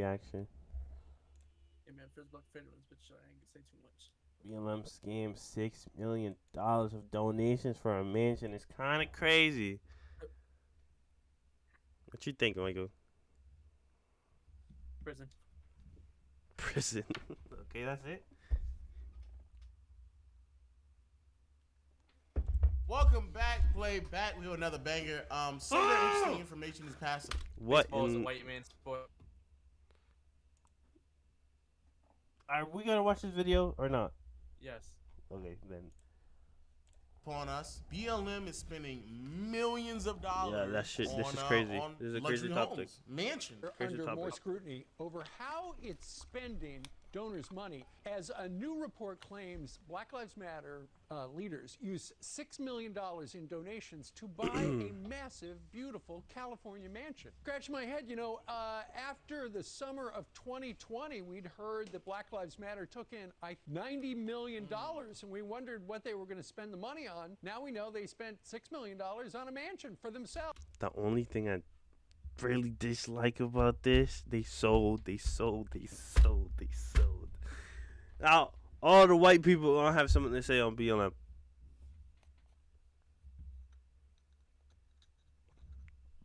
reaction. Yeah, man, first block federals, but sure, I ain't gonna say too much. BLM scam $6 million of donations for a mansion. It's kind of crazy. What you think, Michael? Prison. Prison. Okay, that's it. Welcome back, play back. We have another banger. Some very interesting information is passing. What? Baseball's a white man's sport. Are we gonna watch this video or not? Yes. Okay, then. Upon us, BLM is spending millions of dollars. Yeah, that shit. This is crazy. This is a crazy topic. Mansion. Crazy Under topic. more scrutiny over how it's spending donors' money, as a new report claims Black Lives Matter leaders used $6 million in donations to buy a massive, beautiful California mansion. Scratch my head, after the summer of 2020, we'd heard that Black Lives Matter took in $90 million, and we wondered what they were going to spend the money on. Now we know they spent $6 million on a mansion for themselves. The only thing I really dislike about this, they sold. Now, all the white people gonna have something to say on BLM.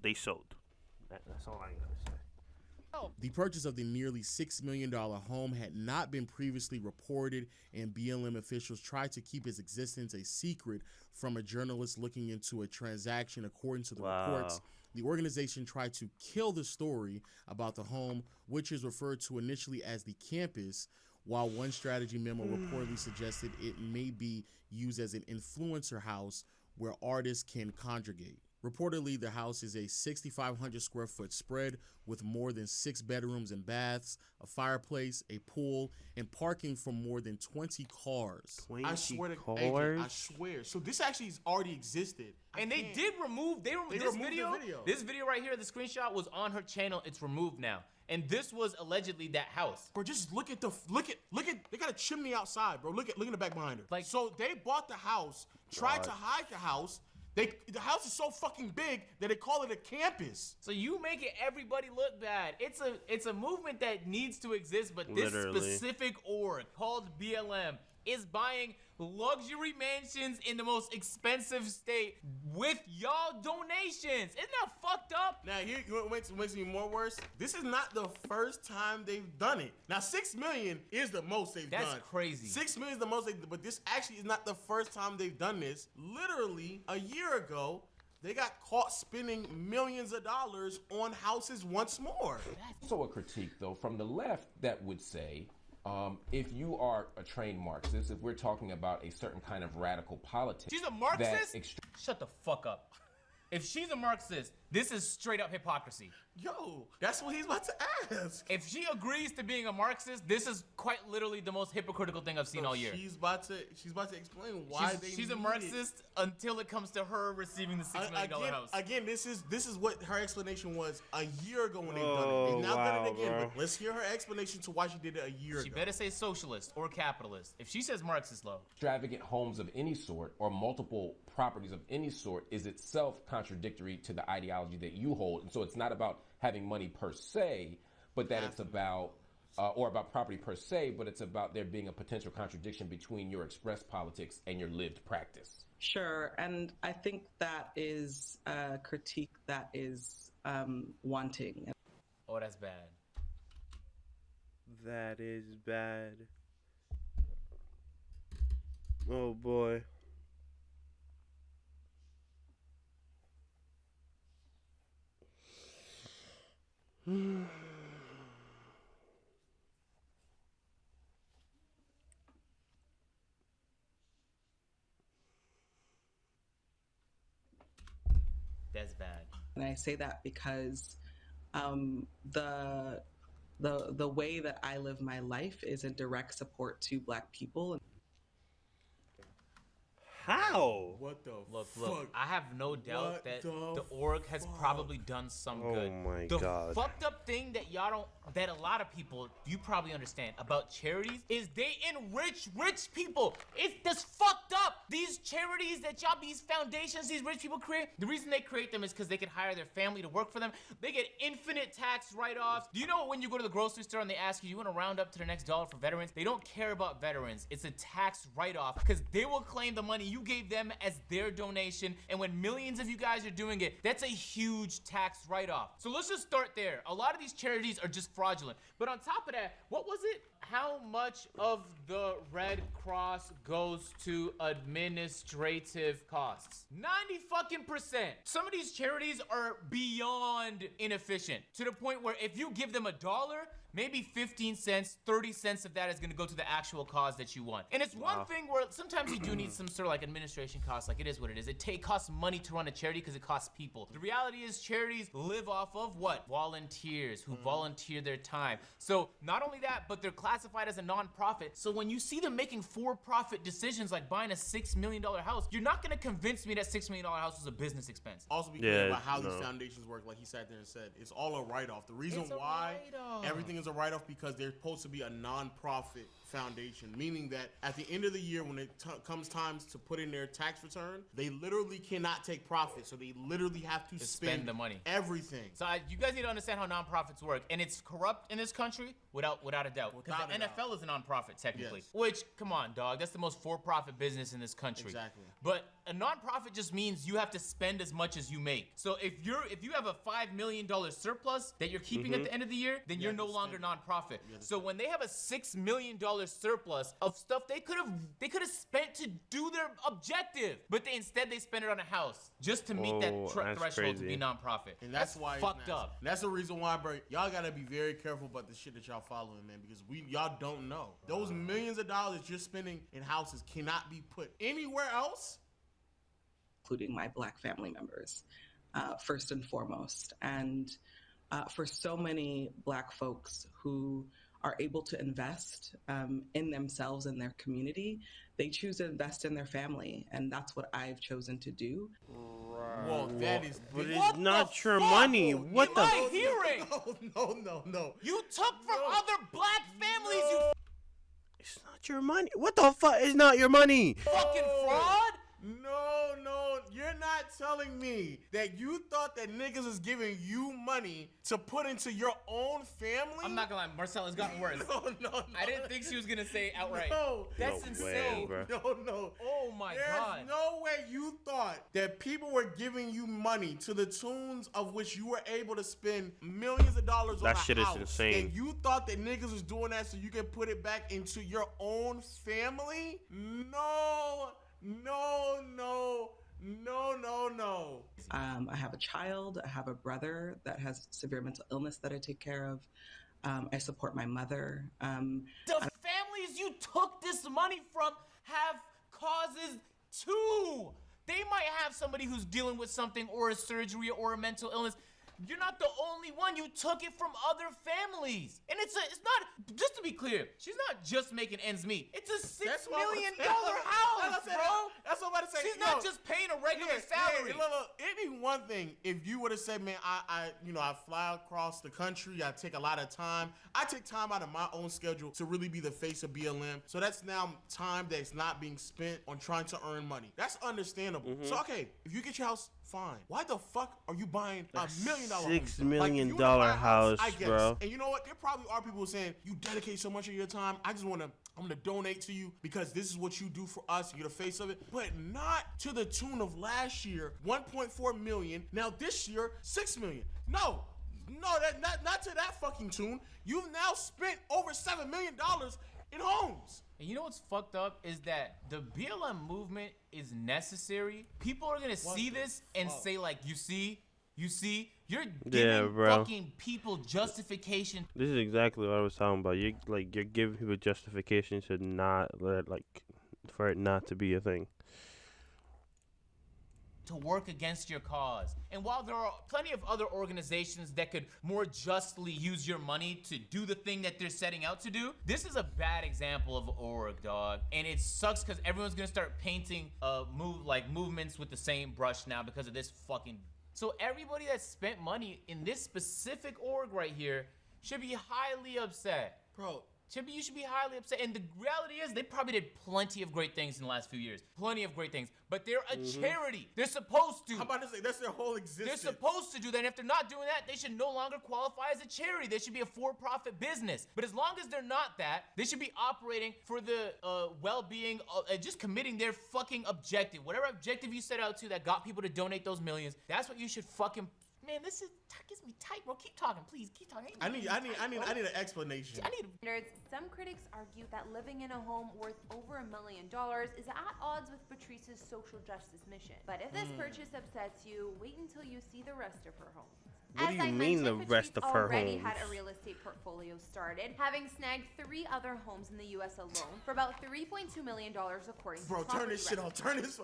They sold. That's all I gotta say. The purchase of the nearly $6 million home had not been previously reported, and BLM officials tried to keep its existence a secret from a journalist looking into a transaction. According to the reports, the organization tried to kill the story about the home, which is referred to initially as the campus, while one strategy memo reportedly suggested it may be used as an influencer house where artists can congregate. Reportedly, the house is a 6,500 square foot spread with more than 6 bedrooms and baths, a fireplace, a pool, and parking for more than 20 cars. 20 I swear to cars? AJ, I swear. So this actually has already existed. And they removed this removed video. the video. This video right here, the screenshot was on her channel. It's removed now. And this was allegedly that house. Bro, just look at they got a chimney outside, bro. Look in the back behind her. Like, so they bought the house, tried to hide the house. The house is so fucking big that they call it a campus. So you making everybody look bad. It's a movement that needs to exist, but this Literally. specific org called BLM is buying luxury mansions in the most expensive state with y'all donations. Isn't that fucked up? Now here, you know what makes me more worse? This is not the first time they've done it. Now 6 million is the most they've done. That's crazy. 6 million is the most but this actually is not the first time they've done this. Literally a year ago, they got caught spending millions of dollars on houses once more. Also a critique, though, from the left that would say, if you are a trained Marxist, if we're talking about a certain kind of radical politics... She's a Marxist? Shut the fuck up. If she's a Marxist, this is straight up hypocrisy. Yo, that's what he's about to ask. If she agrees to being a Marxist, this is quite literally the most hypocritical thing I've seen all year. She's about to explain why she's a Marxist until it comes to her receiving the $6 million house. Again, this is what her explanation was a year ago when they've done it. They've now done it again, bro. but let's hear her explanation to why she did it a year She ago. better say socialist or capitalist. If she says Marxist, though. Extravagant homes of any sort or multiple properties of any sort is itself contradictory to the ideology that you hold. And so it's not about having money per se, but that it's about, or about property per se, but it's about there being a potential contradiction between your expressed politics and your lived practice. Sure, and I think that is a critique that is wanting. Oh, that's bad. That is bad. Oh boy. That's bad. And I say that because the way that I live my life is in direct support to Black people. How? What the Look, fuck? I have no doubt What that the the org has probably done some Oh good. my The God. fucked up thing that y'all don't, that a lot of people, you probably understand about charities is they enrich rich people. It's just fucked up. These charities that y'all, these foundations, these rich people create, the reason they create them is because they can hire their family to work for them. They get infinite tax write-offs. Do you know when you go to the grocery store and they ask you, you want to round up to the next dollar for veterans? They don't care about veterans. It's a tax write-off because they will claim the money you gave them as their donation. And when millions of you guys are doing it, that's a huge tax write-off. So let's just start there. A lot of these charities are just fraudulent. But on top of that, what was it? How much of the Red Cross goes to administrative costs? 90%. Some of these charities are beyond inefficient to the point where if you give them $1, maybe 15 cents, 30 cents of that is gonna go to the actual cause that you want. And it's one thing where sometimes you do need some sort of like administration costs, like it is what it is. It costs money to run a charity because it costs people. The reality is charities live off of what? Volunteers who volunteer their time. So not only that, but they're classified as a non-profit. So when you see them making for-profit decisions like buying a $6 million house, you're not gonna convince me that $6 million house was a business expense. Also be clear Yeah, about how no. these foundations work. Like he sat there and said, it's all a write-off. The reason It's a why write-off. everything is a write-off because they're supposed to be a non-profit foundation, meaning that at the end of the year, when it comes time to put in their tax return, they literally cannot take profit. So they literally have to spend the money. everything. So you guys need to understand how nonprofits work, and it's corrupt in this country without a doubt. Because Without the a doubt. NFL is a nonprofit technically, Yes. which come on, dog, that's the most for-profit business in this country. Exactly. But a nonprofit just means you have to spend as much as you make. So if you have a $5 million surplus that you're keeping at the end of the year, then you're have no to longer spend nonprofit. So when they have a $6 million surplus of stuff they could have spent to do their objective, but instead they spend it on a house just to meet that Oh, that's threshold to crazy. be nonprofit. And that's why it's fucked nasty. up. And that's the reason why, bro. Y'all gotta be very careful about the shit that y'all following, man, because y'all don't know. Those millions of dollars you're spending in houses cannot be put anywhere else. Including my Black family members, first and foremost. And for so many Black folks who are able to invest in themselves and their community, they choose to invest in their family. And that's what I've chosen to do. Well, that is But big. it's not your money. What the? Am I hearing? No. You took from other Black families, you It's not your money. What the fuck? It's not your money. fucking fraud! No, you're not telling me that you thought that niggas is giving you money to put into your own family? I'm not gonna lie, Marcella's gotten worse. No. I didn't think she was gonna say it outright. No. That's No way, insane. bro. No. Oh my There's god. no way you thought that people were giving you money to the tunes of which you were able to spend millions of dollars on That a shit is house. insane. And you thought that niggas was doing that so you can put it back into your own family? No. I have a child, I have a brother that has severe mental illness that I take care of. I support my mother. The families you took this money from have causes too. They might have somebody who's dealing with something or a surgery or a mental illness. You're not the only one. You took it from other families. And it's not, just to be clear, she's not just making ends meet. It's a $6 million house, bro. That's what I'm about to say. She's not just paying a regular salary. Look, it'd be one thing if you would have said, man, I fly across the country. I take a lot of time. I take time out of my own schedule to really be the face of BLM. So that's now time that's not being spent on trying to earn money. That's understandable. So, okay, if you get your house, fine. Why the fuck are you buying $1 million home? $6 million if you wanna buy a house, I guess. bro. And you know what? There probably are people saying, you dedicate so much of your time. I'm gonna donate to you because this is what you do for us. You're the face of it. But not to the tune of last year, 1.4 million. Now this year, 6 million. No, not to that fucking tune. You've now spent over $7 million in homes. And you know what's fucked up is that the BLM movement is necessary. People are gonna see this and say like, you see, you're giving bro. fucking people justification. This is exactly what I was talking about. You're giving people justification to not for it not to be a thing. to work against your cause. And while there are plenty of other organizations that could more justly use your money to do the thing that they're setting out to do, this is a bad example of org, dog. And it sucks because everyone's gonna start painting movements with the same brush now because of this fucking. So everybody that spent money in this specific org right here should be highly upset. Bro, You should be highly upset. And the reality is, they probably did plenty of great things in the last few years. Plenty of great things. But they're a charity. They're supposed to. I'm about to say, that's their whole existence. They're supposed to do that. And if they're not doing that, they should no longer qualify as a charity. They should be a for-profit business. But as long as they're not that, they should be operating for the well-being, just committing their fucking objective. Whatever objective you set out to that got people to donate those millions, that's what you should fucking. Man, this gets me tight, bro. Keep talking, please. Keep talking. I need an explanation. Some critics argue that living in a home worth over $1 million is at odds with Patrice's social justice mission. But if this purchase upsets you, wait until you see the rest of her home. What do you mean the rest of her already homes? had a real estate portfolio started, having snagged 3 other homes in the U.S. alone for about $3.2 million, according to Bro, turn this shit off. Turn this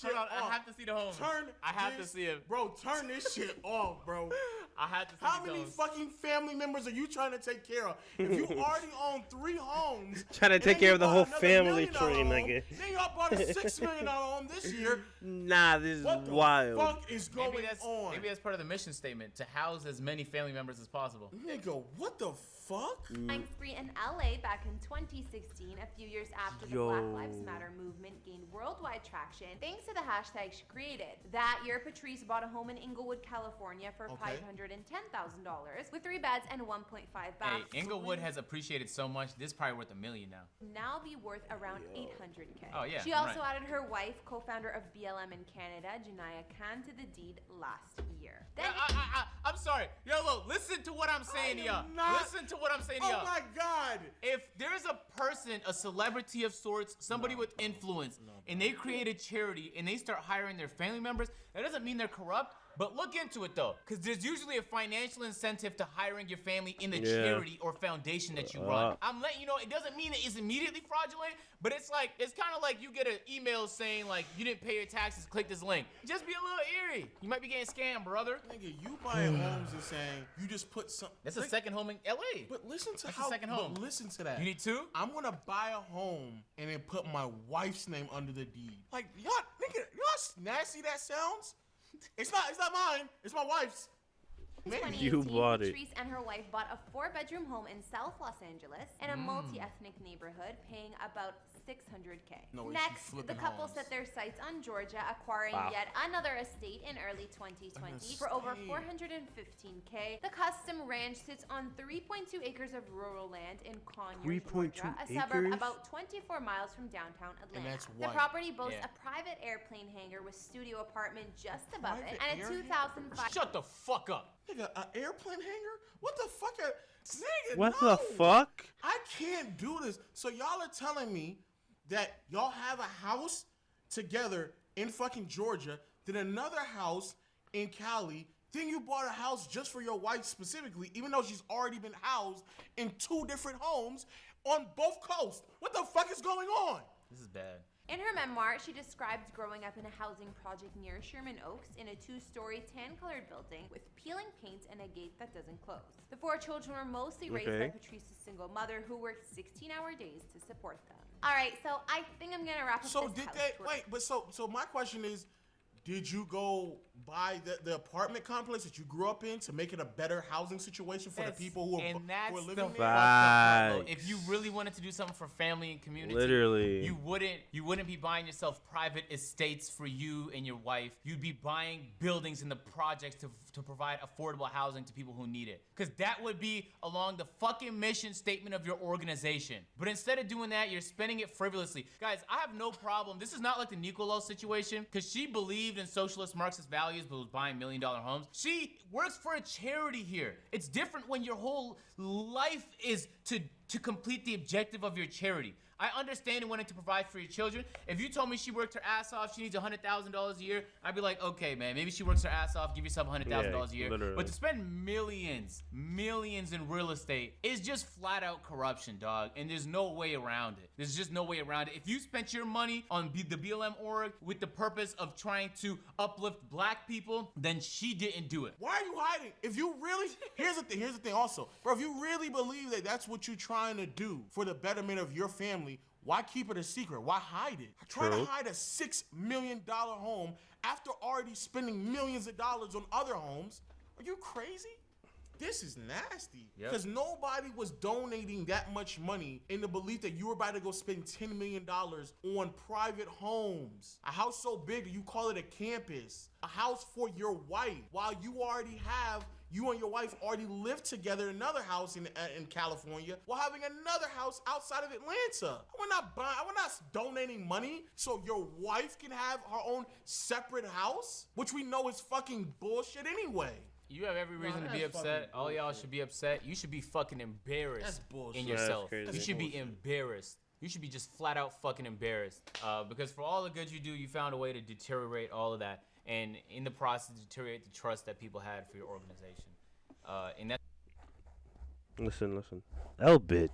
shit off. I have to see the homes. I have to see it. Bro, turn this shit off, bro. I have to see How these many homes. fucking family members are you trying to take care of? If you already own 3 homes, Trying to and take then care you of the bought whole another family $1 tree, million home, nigga. Then y'all bought a $6 million home this year. Nah, this is What the wild. fuck is going on? Maybe that's part of the mission statement, to house as many family members as possible. Nigga, what the fuck? Flying spree in LA back in 2016, a few years after the Black Lives Matter movement gained worldwide traction, thanks to the hashtag she created. That year, Patrice bought a home in Inglewood, California for $510,000 with 3 beds and 1.5 baths. Hey, Inglewood has appreciated so much. This is probably worth $1 million now. Now be worth around $800K. Oh, yeah, She also right. added her wife, co-founder of BLM in Canada, Janaya Khan, to the deed last year. Then I'm sorry. Yo, look, listen to what I'm saying to y'all. Listen to what I'm saying to Oh y'all. my God. If there's a person, a celebrity of sorts, somebody with influence, and they create a charity and they start hiring their family members, that doesn't mean they're corrupt. But look into it though, because there's usually a financial incentive to hiring your family in the charity or foundation that you run. I'm letting you know, it doesn't mean that it's immediately fraudulent, but it's kind of like you get an email saying like you didn't pay your taxes, click this link. Just be a little eerie. You might be getting scammed, brother. Nigga, you buying homes and saying you just put some. That's a second home in LA. But listen to That's how. a second home. But listen to that. You need 2? I'm gonna buy a home and then put my wife's name under the deed. Like y'all, nigga, you know how nasty that sounds? It's not mine. It's my wife's. in You 2018, bought it. Patrice and her wife bought a 4-bedroom home in South Los Angeles in a multi-ethnic neighborhood, paying about $600K. No way, she's Next, the flipping couple homes. set their sights on Georgia, acquiring yet another estate in early 2020 for over $415K. The custom ranch sits on 3.2 acres of rural land in Conyers, 3.2 Georgia, a suburb acres? about 24 miles from downtown Atlanta. that's The white. property boasts Yeah. a private airplane hangar with studio apartment just above Private it, and a air 2005 Shut the fuck up. Nigga, an airplane hangar? What the fuck? Nigga, What no. the fuck? I can't do this. So y'all are telling me that y'all have a house together in fucking Georgia, then another house in Cali, then you bought a house just for your wife specifically, even though she's already been housed in 2 different homes on both coasts. What the fuck is going on? This is bad. In her memoir, she described growing up in a housing project near Sherman Oaks in a 2-story tan-colored building with peeling paint and a gate that doesn't close. The 4 children were mostly raised by Patrice's single mother, who worked 16-hour days to support them. All right, so I think I'm gonna wrap up So this did house they tour. wait? But so my question is, did you go buy the apartment complex that you grew up in to make it a better housing situation for the people who are living there? fucked up part, bro. If you really wanted to do something for family and community, Literally. you wouldn't be buying yourself private estates for you and your wife. You'd be buying buildings in the projects to provide affordable housing to people who need it. Because that would be along the fucking mission statement of your organization. But instead of doing that, you're spending it frivolously. Guys, I have no problem. This is not like the Nicolo situation, because she believed in socialist Marxist values but was buying $1 million homes. She works for a charity here. It's different when your whole life is to to complete the objective of your charity. I understand wanting to provide for your children. If you told me she worked her ass off, she needs $100,000 a year, I'd be like, okay, man, maybe she works her ass off, give yourself $100,000 a year. Literally. But to spend millions in real estate is just flat out corruption, dog. And there's no way around it. There's just no way around it. If you spent your money on the BLM org with the purpose of trying to uplift black people, then she didn't do it. Why are you hiding? If you really, here's the thing also, bro, if you really believe that that's what you're trying to do for the betterment of your family, why keep it a secret? Why hide it? Try to hide a $6 million home after already spending millions of dollars on other homes. Are you crazy? This is nasty. Because nobody was donating that much money in the belief that you were about to go spend $10 million on private homes. A house so big that you call it a campus. A house for your wife. While you and your wife already live together in another house in California while having another house outside of Atlanta. We're not donating money so your wife can have her own separate house, which we know is fucking bullshit anyway. You have every reason to be upset. All y'all should be upset. You should be fucking embarrassed in yourself. You should be embarrassed. You should be just flat out fucking embarrassed. Because for all the good you do, you found a way to deteriorate all of that. And in the process, deteriorate the trust that people had for your organization. And that. Listen. L bitch.